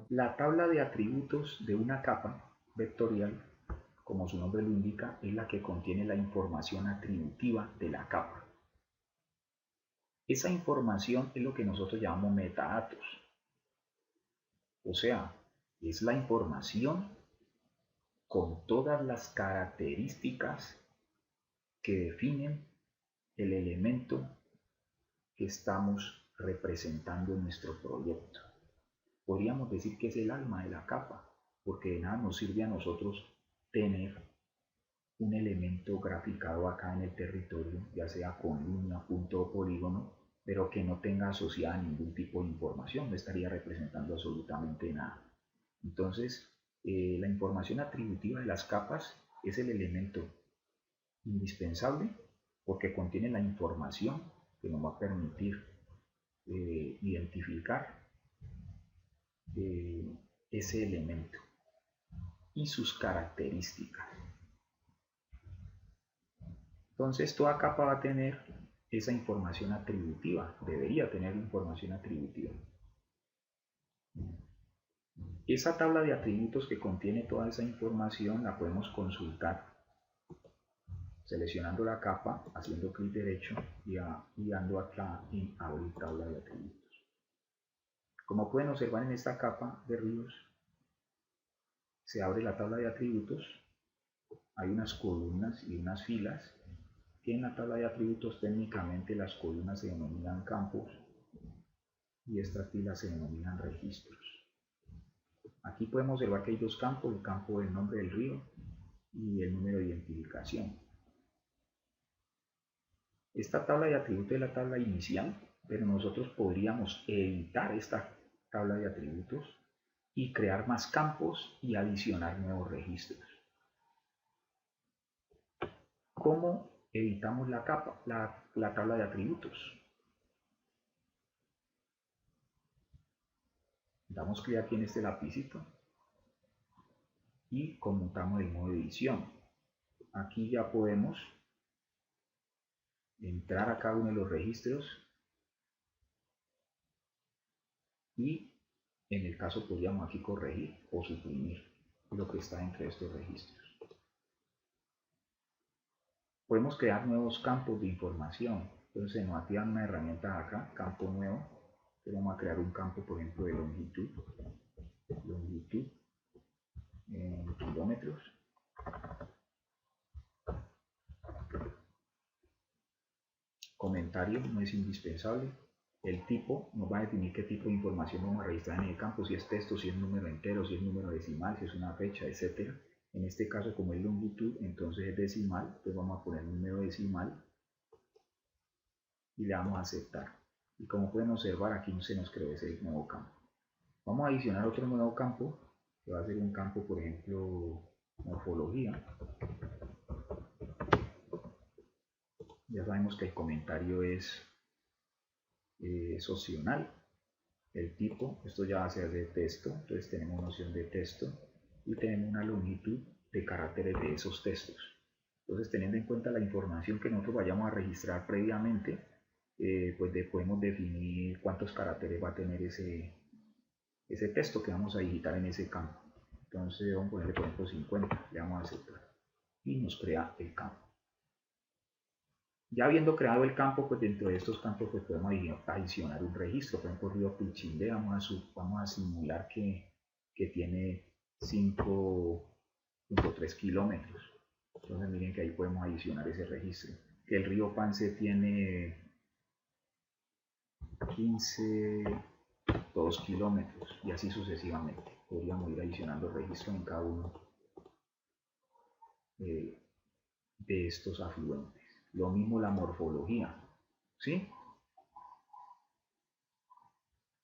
La tabla de atributos de una capa vectorial, como su nombre lo indica, es la que contiene la información atributiva de la capa. Esa información es lo que nosotros llamamos metadatos. O sea, es la información con todas las características que definen el elemento que estamos representando en nuestro proyecto. Podríamos decir que es el alma de la capa, porque de nada nos sirve a nosotros tener un elemento graficado acá en el territorio, ya sea con línea, punto o polígono, pero que no tenga asociada ningún tipo de información, no estaría representando absolutamente nada. Entonces, la información atributiva de las capas es el elemento indispensable porque contiene la información que nos va a permitir identificar ese elemento y sus características. Entonces toda capa va a tener esa información atributiva, debería tener información atributiva. Esa tabla de atributos que contiene toda esa información la podemos consultar seleccionando la capa, haciendo clic derecho y dando acá en abrir tabla de atributos. Como pueden observar en esta capa de ríos, se abre la tabla de atributos, hay unas columnas y unas filas, que en la tabla de atributos técnicamente las columnas se denominan campos y estas filas se denominan registros. Aquí podemos observar que hay dos campos, el campo del nombre del río y el número de identificación. Esta tabla de atributos es la tabla inicial, pero nosotros podríamos editar esta tabla de atributos y crear más campos y adicionar nuevos registros. ¿Cómo editamos la tabla de atributos? Damos clic aquí en este lapicito y conmutamos el modo de edición. Aquí ya podemos entrar a cada uno de los registros y en el caso podríamos aquí corregir o suprimir lo que está entre estos registros. Podemos crear nuevos campos de información. Entonces nos activan una herramienta acá, campo nuevo. Vamos a crear un campo, por ejemplo, de longitud en kilómetros. Comentario no es indispensable. El tipo nos va a definir qué tipo de información vamos a registrar en el campo, si es texto, si es número entero, si es número decimal, si es una fecha, etc. En este caso, como es longitud, entonces es decimal, entonces vamos a poner número decimal y le damos a aceptar. Y como pueden observar, aquí se nos creó ese nuevo campo. Vamos a adicionar otro nuevo campo, que va a ser un campo, por ejemplo, morfología. Ya sabemos que el comentario es opcional. El tipo, esto ya va a ser de texto, entonces tenemos una opción de texto y tenemos una longitud de caracteres de esos textos. Entonces, teniendo en cuenta la información que nosotros vayamos a registrar previamente, pues podemos definir cuántos caracteres va a tener ese texto que vamos a digitar en ese campo. Entonces vamos a ponerle por ejemplo 50, le damos a aceptar y nos crea el campo. Ya habiendo creado el campo, pues dentro de estos campos pues podemos adicionar un registro. Por ejemplo, río Pichindé, vamos a simular que tiene 5.3 kilómetros. Entonces miren que ahí podemos adicionar ese registro. Que el río Pance tiene 15.2 kilómetros y así sucesivamente. Podríamos ir adicionando registros en cada uno de estos afluentes. Lo mismo la morfología, ¿sí?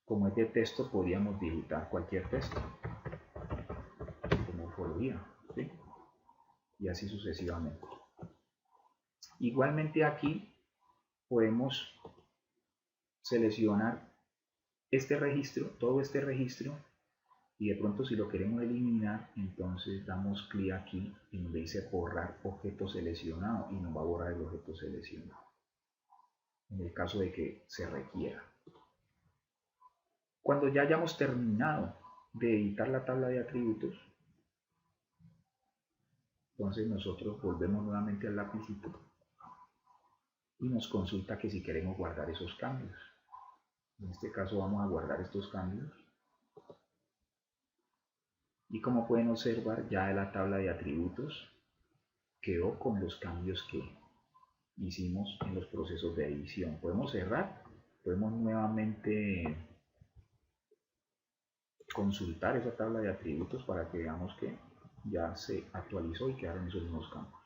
Como es de texto, podríamos digitar cualquier texto de morfología, ¿sí? Y así sucesivamente. Igualmente aquí podemos seleccionar este registro, todo este registro, y de pronto si lo queremos eliminar, entonces damos clic aquí en donde dice borrar objeto seleccionado y nos va a borrar el objeto seleccionado. en el caso de que se requiera. Cuando ya hayamos terminado de editar la tabla de atributos, entonces nosotros volvemos nuevamente al lapicito y nos consulta que si queremos guardar esos cambios. En este caso vamos a guardar estos cambios. Y como pueden observar, ya la tabla de atributos quedó con los cambios que hicimos en los procesos de edición. Podemos cerrar, podemos nuevamente consultar esa tabla de atributos para que veamos que ya se actualizó y quedaron esos mismos campos.